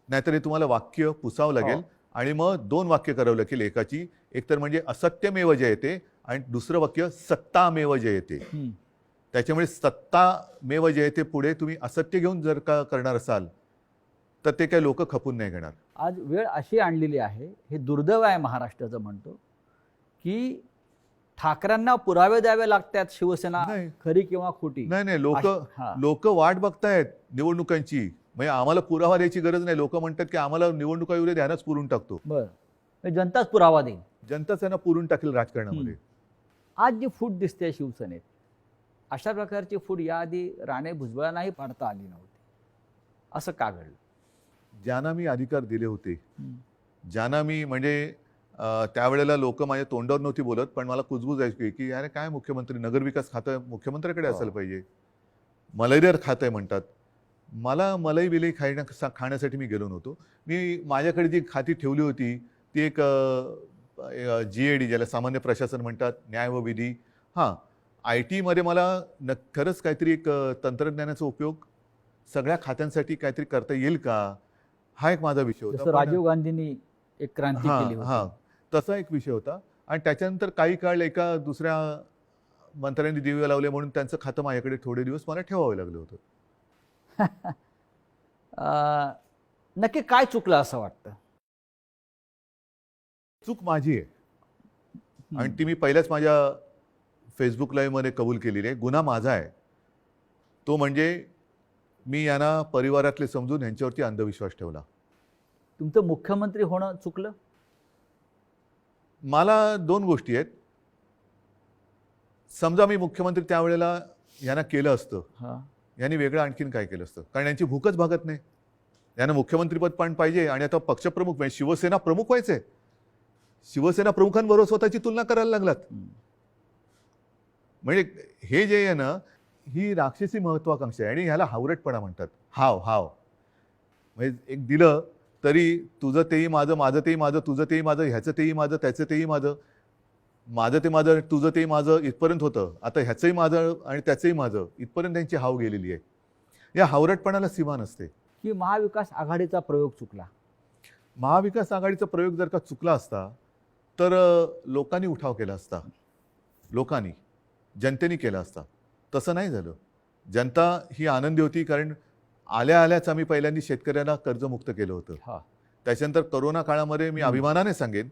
नाहीतर हे तुम्हाला वाक्य पुसावं लागेल आणि मग दोन वाक्य करावं लागेल एकाची. एक तर म्हणजे असत्यमेव जयते आणि दुसरं वाक्य सत्तामेव जयते. त्याच्यामुळे सत्तामेव जयते पुढे तुम्ही असत्य घेऊन जर का करणार असाल तर ते काही लोक खपून नाही घेणार. आज वेळ अशी आणलेली आहे, हे दुर्दैव आहे महाराष्ट्राचं म्हणतो, की ठाकरेंना पुरावे द्यावे लागतात शिवसेना खरी किंवा खोटी. नाही, लोक वाट बघतायत निवडणुकांची. म्हणजे आम्हाला पुरावा द्यायची गरज नाही. लोक म्हणतात की आम्हाला निवडणुका येऊ दे, ध्यानच पुरून टाकतो. बरं, जनताच पुरावा देईल. जनताच त्यांना पुरून टाकेल राजकारणामध्ये. आज जी फूट दिसते शिवसेनेत, अशा प्रकारची फूट याआधी राणे भुजबळांनाही पाडता आली नव्हती. असं का घडलं? ज्यांना मी अधिकार दिले होते, ज्यांना मी म्हणजे त्यावेळेला लोक माझ्या तोंडावर नव्हती बोलत, पण मला कुजबूज आहे की अरे काय मुख्यमंत्री, नगरविकास खातं मुख्यमंत्र्याकडे असायला पाहिजे, मलईदार खातं म्हणतात. मला मलाई बिलई खाण्यासाठी मी गेलो नव्हतो. मी माझ्याकडे जी खाती ठेवली होती ती एक GAD, ज्याला सामान्य प्रशासन म्हणतात, न्याय व विधी. IT मध्ये मला खरंच काहीतरी एक तंत्रज्ञानाचा उपयोग सगळ्या खात्यांसाठी काहीतरी करता येईल का, हा एक माझा विषय होता. राजीव गांधींनी एक क्रांती केली होती, तसा एक विषय होता. आणि त्याच्यानंतर काही काळ एका दुसऱ्या मंत्र्यांनी दिवे लावले म्हणून त्यांचं खातं माझ्याकडे थोडे दिवस मला ठेवावं लागलं होतं. नक्की काय चुकलं असं वाटतं? चूक माझी आहे आणि ती मी पहिल्याच माझ्या फेसबुक लाईव्हमध्ये कबूल केलेली आहे. गुन्हा माझा आहे. तो म्हणजे मी यांना परिवारातले समजून यांच्यावरती अंधविश्वास ठेवला. तुमचं मुख्यमंत्री होणं चुकलं? मला 2 गोष्टी आहेत. समजा मी मुख्यमंत्री त्यावेळेला यांना केलं असतं, हां. यांनी वेगळं आणखीन काय केलं असतं? कारण यांची भूकच भागत नाही. यांना मुख्यमंत्रीपद पण पाहिजे आणि आता पक्षप्रमुख म्हणजे शिवसेना प्रमुख व्हायचे. शिवसेना प्रमुखांबरोबर स्वतःची तुलना करायला लागलात. म्हणजे हे जे आहे ना, ही राक्षसी महत्वाकांक्षा आहे आणि ह्याला हावरटपणा म्हणतात. हाव म्हणजे एक दिलं तरी तुझं तेही माझं, माझं तेही माझं, तुझं तेही माझं, ह्याचं तेही माझं, त्याचं तेही माझं, माझं ते माझं, तुझं तेही माझं इथपर्यंत होतं. आता ह्याचंही माझं आणि त्याचंही माझं इथपर्यंत त्यांची हाव गेलेली आहे. या हावरटपणाला सीमा नसते. की महाविकास आघाडीचा प्रयोग चुकला? महाविकास आघाडीचा प्रयोग जर का चुकला असता तर लोकांनी उठाव केला असता. लोकांनी, जनतेने केला असता. तसं नाही झालं. जनता ही आनंदी होती कारण आल्याच आम्ही पहिल्यांदा शेतकऱ्यांना कर्जमुक्त केलं होतं. हां. त्याच्यानंतर करोना काळामध्ये मी अभिमानाने सांगेन,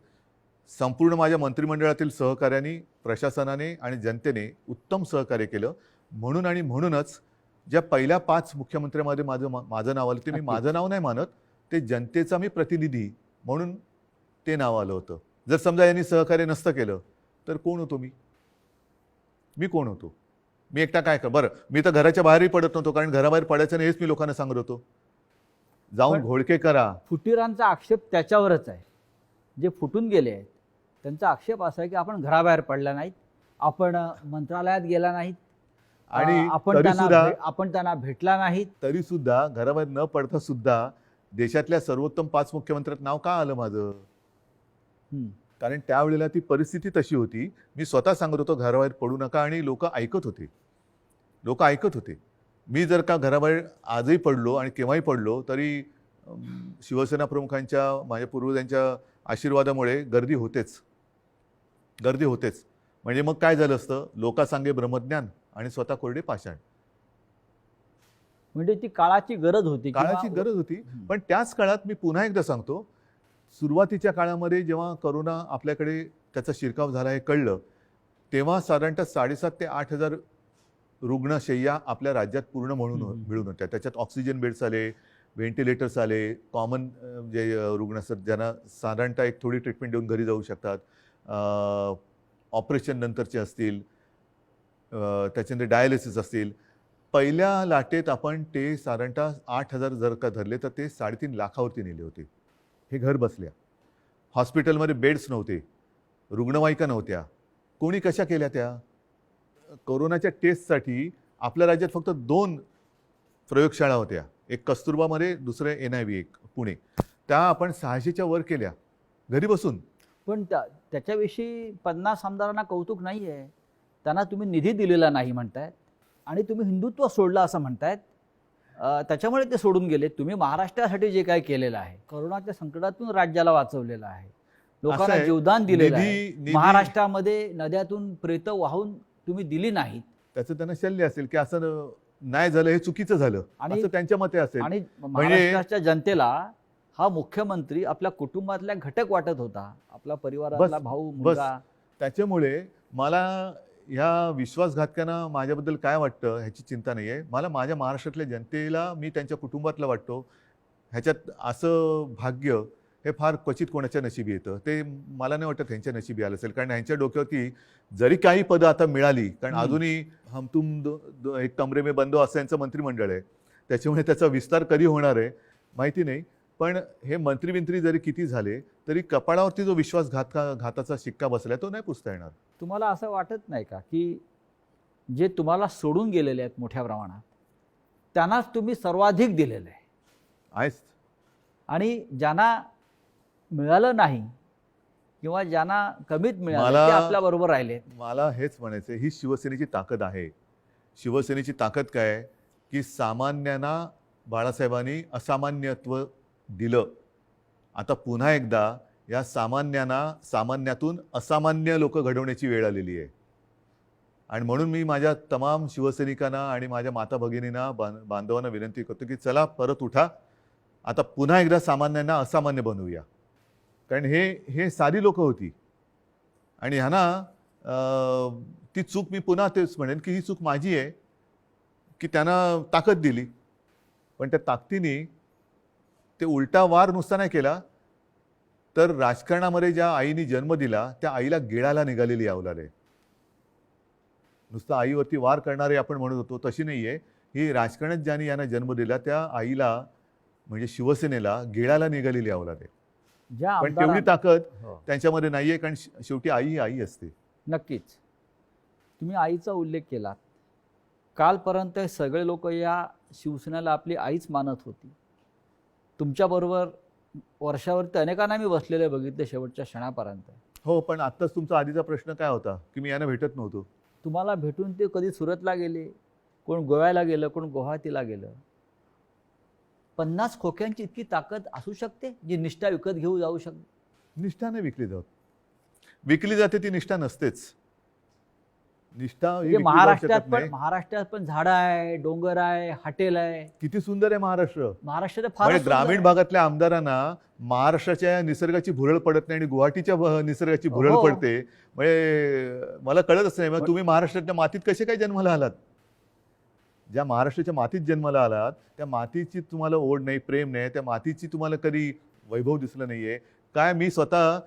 संपूर्ण माझ्या मंत्रिमंडळातील सहकाऱ्यांनी, प्रशासनाने आणि जनतेने उत्तम सहकार्य केलं. म्हणूनच ज्या पहिल्या 5 मुख्यमंत्र्यांमध्ये माझं नाव आलं, ते मी नक्कीच. माझं नाव नाही मानत, ते जनतेचा मी प्रतिनिधी म्हणून ते नाव आलं होतं. जर समजा यांनी सहकार्य नसतं केलं तर कोण होतो मी? मी कोण होतो? मी एकटा काय कर बरं, मी तर घराच्या बाहेरही पडत नव्हतो कारण घराबाहेर पडायचं नाही हेच मी लोकांना सांगत होतो. जाऊन पण- घोळके करा. फुटीरांचा आक्षेप त्याच्यावरच आहे. जे फुटून गेले आहेत त्यांचा आक्षेप असा आहे की आपण घराबाहेर पडला नाहीत, आपण मंत्रालयात गेला नाहीत, आणि आपण त्यांना भेटला नाहीत. तरी सुद्धा घराबाहेर न पडता सुद्धा देशातल्या सर्वोत्तम 5 मुख्यमंत्र्यात नाव का आलं माझं? हं. कारण त्यावेळेला ती परिस्थिती तशी होती. मी स्वतः सांगत होतो घराबाहेर पडू नका आणि लोक ऐकत होते. मी जर का घराबाहेर आजही पडलो आणि केव्हाही पडलो तरी शिवसेना प्रमुखांच्या, माझ्या पूर्वजांच्या आशीर्वादामुळे गर्दी होतेच. म्हणजे मग काय झालं असतं? लोकांसांगे ब्रह्मज्ञान आणि स्वतः कोरडे पाषाण. म्हणजे ती काळाची गरज होती. काळाची गरज होती. पण त्याच काळात मी पुन्हा एकदा सांगतो, सुरुवातीच्या काळामध्ये जेव्हा करोना आपल्याकडे त्याचा शिरकाव झाला हे कळलं, तेव्हा साधारणतः 7,500 ते 8,000 रुग्णशय्या आपल्या राज्यात पूर्ण मिळून होत्या. त्याच्यात ऑक्सिजन बेड्स आले, व्हेंटिलेटर्स आले, कॉमन जे रुग्ण असतात ज्यांना साधारणतः एक थोडी ट्रीटमेंट देऊन घरी जाऊ शकतात, ऑपरेशन नंतरचे असतील, त्याच्यानंतर डायलिसिस असतील. पहिल्या लाटेत आपण ते साधारणतः 8,000 जर का धरले तर ते 3.5 लाखावरती नेले होते. हे घर बसल्या. हॉस्पिटलमध्ये बेड्स नव्हते, रुग्णवाहिका नव्हत्या. कोणी कशा केल्या त्या? कोरोनाच्या टेस्टसाठी आपल्या राज्यात फक्त 2 प्रयोगशाळा होत्या. एक कस्तुरबामध्ये, दुसरे NIV एक पुणे. त्या आपण 600च्या वर केल्या घरी बसून. पण त्याच्याविषयी 50 आमदारांना कौतुक नाही आहे. त्यांना तुम्ही निधी दिलेला नाही म्हणतायत आणि तुम्ही हिंदुत्व सोडलं असं म्हणतायत. त्याच्यामुळे ते सोडून गेले. तुम्ही महाराष्ट्रासाठी जे काय केलेलं आहे, करोनाच्या संकटातून राज्याला वाचवलेलं आहे, लोकांना आहे, जीवदान दिलेलं आहे. निधी- महाराष्ट्रामध्ये नद्यातून प्रेत वाहून तुम्ही दिली नाहीत त्याचं त्यांना शल्य असेल की असं नाही झालं, हे चुकीचं झालं असं त्यांच्या मते असेल. आणि महाराष्ट्राच्या जनतेला हा मुख्यमंत्री आपल्या कुटुंबातल्या घटक वाटत होता, आपला परिवारातला भाऊ, मुलगा. त्याच्यामुळे मला ह्या विश्वासघातकांना माझ्याबद्दल काय वाटतं ह्याची चिंता नाही आहे. मला माझ्या महाराष्ट्रातल्या जनतेला मी त्यांच्या कुटुंबातला वाटतो. ह्याच्यात असं भाग्य हे फार क्वचित कोणाच्या नशिबी येतं. ते मला नाही वाटत ह्यांच्या नशिबी आलं असेल. कारण ह्यांच्या डोक्यावरती जरी काही पदं आता मिळाली, कारण अजूनही हम तुम एक कमरे में बंदो असं यांचं मंत्रिमंडळ आहे. त्याच्यामुळे त्याचा विस्तार कधी होणार आहे माहिती नाही. पण हे मंत्री जरी किती झाले तरी कपाळावरती जो विश्वासघाताचा शिक्का बसलाय तो नाही पुसता येणार. तुम्हाला असं वाटत नाही का की जे तुम्हाला सोडून गेलेले आहेत मोठ्या प्रमाणात त्यांनाच तुम्ही सर्वाधिक दिलेलं आहे आहेच. आणि ज्यांना मिळालं नाही किंवा ज्यांना कमीत मिळालं मला- ते आपल्या बरोबर राहिले? मला हेच म्हणायचं, ही शिवसेनेची ताकद आहे. शिवसेनेची ताकद काय आहे की सामान्यांना बाळासाहेबांनी असामान्यत्व दिलं. आता पुन्हा एकदा या सामान्यातून असामान्य लोक घडवण्याची वेळ आलेली आहे. आणि म्हणून मी माझ्या तमाम शिवसैनिकांना आणि माझ्या माता भगिनींना, बांधवांना विनंती करतो की चला परत उठा. आता पुन्हा एकदा सामान्यांना असामान्य बनवूया. कारण हे साधी लोक होती आणि ह्यांना ती चूक, मी पुन्हा तेच म्हणेन की ही चूक माझी आहे की त्यांना ताकद दिली. पण त्या ताकदीने ते उलटा वार नुसता नाही केला, तर राजकारणामध्ये ज्या आईने जन्म दिला त्या आईला गिळायला निघालेली अवलाद आहे. नुसतं आईवरती वार करणारे आपण म्हणत होतो तशी नाही आहे ही. राजकारणात ज्यांनी यांना जन्म दिला त्या आईला म्हणजे शिवसेनेला गिळायला निघालेली अवलाद आहे. ज्या पण तेवढी ताकद हो, त्यांच्यामध्ये नाही आहे, कारण शेवटी आई ही आई असते. नक्कीच. तुम्ही आईचा उल्लेख केलात. कालपर्यंत हे सगळे लोक या शिवसेनेला आपली आईच मानत होती. तुमच्याबरोबर वर्षावरती अनेकांना मी बसलेले बघितले शेवटच्या क्षणापर्यंत. हो, पण आत्ताच तुमचा आधीचा प्रश्न काय होता की मी यांना भेटत नव्हतो. तुम्हाला भेटून ते कधी सुरतला गेले, कोण गोव्याला गेलं, कोण गुवाहाटीला गेलं. 50 खोक्यांची इतकी ताकद असू शकते जी निष्ठा विकत घेऊ जाऊ शकते? निष्ठा नाही विकली जात. विकली जाते ती निष्ठा नसतेच. निष्ठा ही म्हणजे विकली जाऊ महाराष्ट्रात शकत पण नाही. महाराष्ट्रात पण झाडं आहे, डोंगर आहे, हॉटेल आहे. किती सुंदर आहे महाराष्ट्र. महाराष्ट्रात फार म्हणजे ग्रामीण भागातल्या आमदारांना महाराष्ट्राच्या निसर्गाची भुरळ पडत नाही आणि गुवाहाटीच्या निसर्गाची भुरळ हो. पडते. म्हणजे मला कळतच नाही, मग तुम्ही महाराष्ट्राच्या मातीत कसे काय जन्माला आलात? ज्या महाराष्ट्राच्या मातीत जन्माला आलात त्या मातीची तुम्हाला ओढ नाही, प्रेम नाही, त्या मातीची तुम्हाला कधी वैभव दिसलं नाहीये काय? मी स्वतः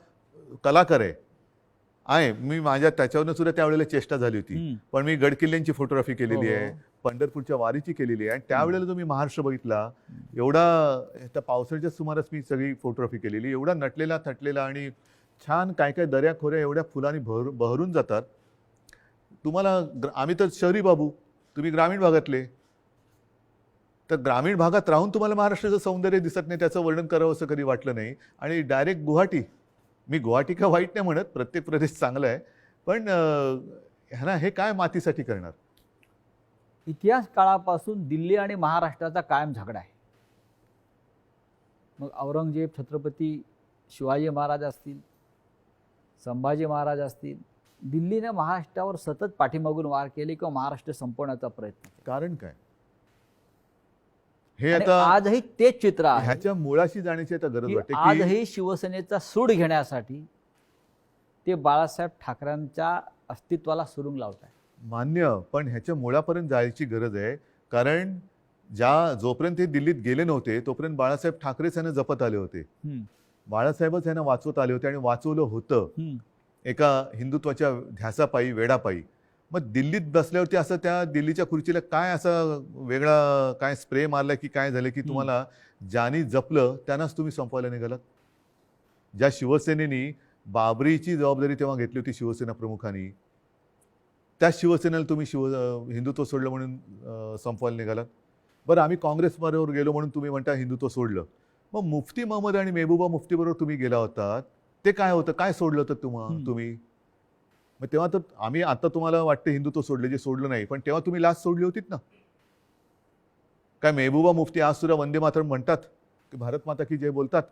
कलाकार आहे. मी माझ्या त्याच्यावरनं सुद्धा त्यावेळेला चेष्टा झाली होती. पण मी गडकिल्ल्यांची फोटोग्राफी केलेली आहे, पंढरपूरच्या वारीची केलेली आहे. आणि त्यावेळेला तुम्ही महाराष्ट्र बघितला, एवढा त्या पावसाळ्याच्या सुमारास मी सगळी फोटोग्राफी केलेली. एवढा नटलेला थटलेला आणि छान काय काय दऱ्या खोऱ्या एवढ्या फुलांनी बहरून जातात. तुम्हाला आम्ही तर शहरी बाबू, तुम्ही ग्रामीण भागातले. तर ग्रामीण भागात राहून तुम्हाला महाराष्ट्राचं सौंदर्य दिसत नाही, त्याचं वर्णन करावं असं कधी वाटलं नाही. आणि डायरेक्ट गुवाहाटी. मी गुवाहाटी का वाईट नाही म्हणत, प्रत्येक प्रदेश चांगला आहे, पण ह्यांना हे काय मातीसाठी करणार? इतिहास काळापासून दिल्ली आणि महाराष्ट्राचा कायम झगडा आहे. मग औरंगजेब, छत्रपती शिवाजी महाराज असतील, संभाजी महाराज असतील, दिल्लीने महाराष्ट्रावर सतत पाठीमागून वार केले किंवा महाराष्ट्र संपवण्याचा प्रयत्न केला. कारण काय? हे आणि आता आजही तेच चित्र आहे ह्याच्या मुळाशी जाण्याची आता गरज की वाटते की आजही शिवसेनेचा सूड घेण्यासाठी ते बाळासाहेब ठाकरेंच्या अस्तित्वाला सुरुंग लावत आहे. मान्य, पण ह्याच्या मुळापर्यंत जायची गरज आहे. कारण जोपर्यंत हे दिल्लीत गेले नव्हते तोपर्यंत बाळासाहेब ठाकरेच यांना जपत आले होते. बाळासाहेबच यांना वाचवत आले होते आणि वाचवलं होतं एका हिंदुत्वाच्या ध्यासापायी, वेडापायी. मग दिल्लीत बसल्यावरती असं त्या दिल्लीच्या खुर्चीला काय असं वेगळा काय स्प्रे मारला की काय झालं की तुम्हाला ज्यांनी जपलं त्यांनाच तुम्ही संपवायला निघालात? ज्या शिवसेनेनी बाबरीची जबाबदारी तेव्हा घेतली होती शिवसेना प्रमुखांनी, त्या शिवसेनेला तुम्ही हिंदुत्व सोडलं म्हणून संपवायला निघालात. बरं, आम्ही काँग्रेसबरोबर गेलो म्हणून तुम्ही म्हणता हिंदुत्व सोडलं. मग मुफ्ती महमद आणि मेहबूबा मुफ्तीबरोबर तुम्ही गेला होतात, ते काय होतं? काय सोडलं तर तुम्ही? मग तेव्हा तर आम्ही आता तुम्हाला वाटतं हिंदुत्व सोडलं, जे सोडलं नाही, पण तेव्हा तुम्ही लाच सोडली होतीत ना. काय मेहबूबा मुफ्ती आज सुद्धा वंदे मातरम म्हणतात की भारत माता की जय बोलतात?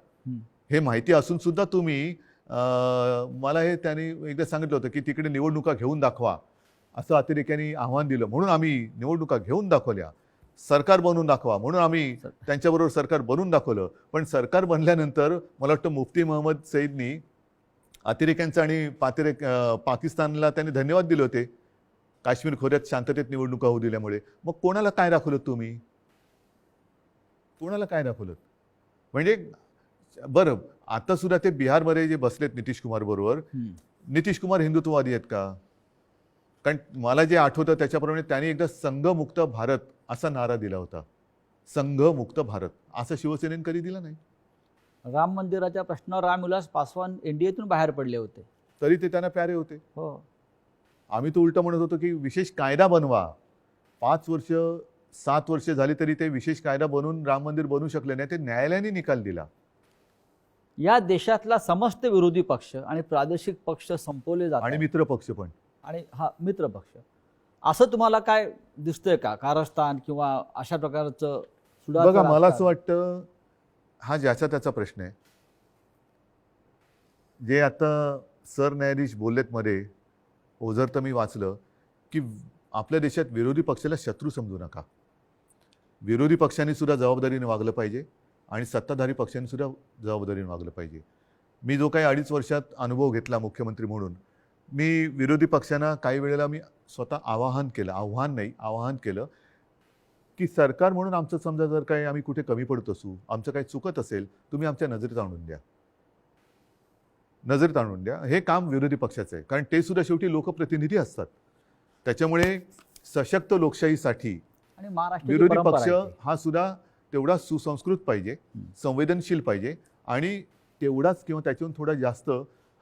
हे माहिती असून सुद्धा तुम्ही मला हे त्यांनी एकदा सांगितलं होतं की तिकडे निवडणुका घेऊन दाखवा असं अतिरेक्यांनी आव्हान दिलं, म्हणून आम्ही निवडणुका घेऊन दाखवल्या. सरकार बनवून दाखवा म्हणून आम्ही त्यांच्याबरोबर सरकार बनवून दाखवलं. पण सरकार बनल्यानंतर मला वाटतं मुफ्ती महमद सईदनी अतिरेक्यांचा आणि पाकिस्तानला त्यांनी धन्यवाद दिले होते काश्मीर खोऱ्यात शांततेत निवडणुका होऊ दिल्यामुळे. मग कोणाला काय दाखवलं तुम्ही? कोणाला काय दाखवलं? म्हणजे बरं, आता सुद्धा ते बिहारमध्ये जे बसलेत नितीश कुमार बरोबर, नितीश कुमार हिंदुत्ववादी आहेत का? कारण मला जे आठवतं त्याच्याप्रमाणे त्यांनी एकदा संघमुक्त भारत असा नारा दिला होता. संघमुक्त भारत असं शिवसेनेने कधी दिला नाही. राम मंदिराच्या प्रश्नावर रामविलास पासवान एनडीएतून बाहेर पडले होते, तरी ते त्यांना प्यारे होते. हो. आम्ही तो उलट म्हणत होतो की विशेष कायदा बनवा. 5 वर्ष 7 वर्ष झाली तरी ते विशेष कायदा बनवून राम मंदिर बनवू शकले नाही. ते न्यायालयाने निकाल दिला. या देशातला समस्त विरोधी पक्ष आणि प्रादेशिक पक्ष संपवले जातात आणि मित्र पक्ष पण. आणि हा मित्र पक्ष. असं तुम्हाला काय दिसतंय का? कारस्थान किंवा अशा प्रकारचं बघा, मला असं वाटतं हा ज्याचा त्याचा प्रश्न आहे. जे आता सरन्यायाधीश बोललेत मध्ये, ओझर तर मी वाचलं की आपल्या देशात विरोधी पक्षाला शत्रू समजू नका. विरोधी पक्षांनी सुद्धा जबाबदारीने वागलं पाहिजे आणि सत्ताधारी पक्षांनी सुद्धा जबाबदारीने वागलं पाहिजे. मी जो काही 2.5 वर्षात अनुभव घेतला मुख्यमंत्री म्हणून, मी विरोधी पक्षांना काही वेळेला मी स्वतः आवाहन केलं की सरकार म्हणून आमचं समजा जर काही आम्ही कुठे कमी पडत असू, आमचं काही चुकत असेल, तुम्ही आमच्या नजरेत आणून द्या. नजरेत आणून द्या. हे काम विरोधी पक्षाचं आहे, कारण ते सुद्धा शेवटी लोकप्रतिनिधी असतात. त्याच्यामुळे सशक्त लोकशाहीसाठी आणि महाराष्ट्राची विरोधी परंपरा पक्ष आहे ती. हा सुद्धा तेवढा सुसंस्कृत पाहिजे, संवेदनशील पाहिजे, आणि तेवढाच किंवा त्याच्याहून थोडा जास्त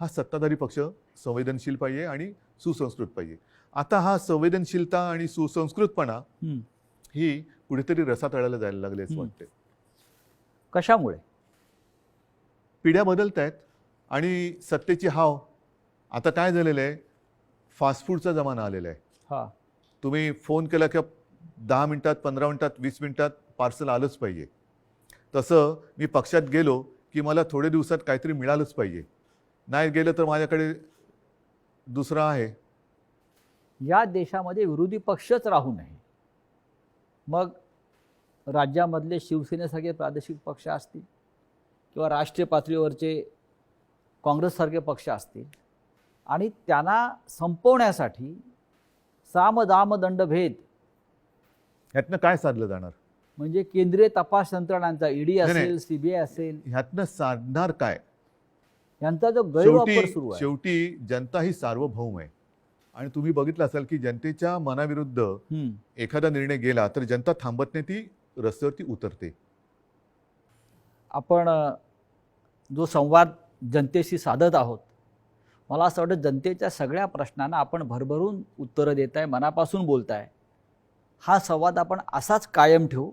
हा सत्ताधारी पक्ष संवेदनशील पाहिजे आणि सुसंस्कृत पाहिजे. आता हा संवेदनशीलता आणि सुसंस्कृतपणा हम्म. ही कुठेतरी रसातळाला जायला लागले असं वाटते. कशामुळे? पिढ्या बदलत आहेत आणि सत्तेची हाव. आता काय झालेलं आहे, फास्ट फूडचा जमाना आलेला आहे. हा. तुम्ही फोन केला की 10 मिनिटात, 15 मिनिटात, 20 मिनिटात पार्सल आलंच पाहिजे. तसं मी पक्षात गेलो की मला थोड्या दिवसात काहीतरी मिळालंच पाहिजे. नाही गेलं तर माझ्याकडे दुसरा आहे. या देशामध्ये विरोधी पक्षच राहू नये. मग राज्यामधले शिवसेनेसारखे प्रादेशिक पक्ष असतील किंवा राष्ट्रीय पातळीवरचे काँग्रेससारखे पक्ष असतील, आणि त्यांना संपवण्यासाठी साम दाम दंडभेद ह्यातनं काय साधलं जाणार? म्हणजे केंद्रीय तपास यंत्रणांचा ईडी नाही. असेल, सीबीआय असेल, ह्यातनं साधणार काय? यांचा जो गैरवापर सुरू शेवटी आहे. शेवटी जनता ही सार्वभौम आहे, आणि तुम्ही बघितलं असाल की जनतेच्या मनाविरुद्ध हम्म. एखादा निर्णय गेला तर जनता थांबत नाही, ती रस्त्यावरती उतरते. आपण जो संवाद जनतेशी साधत आहोत, मला असं वाटतं जनतेच्या सगळ्या प्रश्नांना आपण भरभरून उत्तरं देताय, मनापासून बोलताय. हा संवाद आपण असाच कायम ठेवू.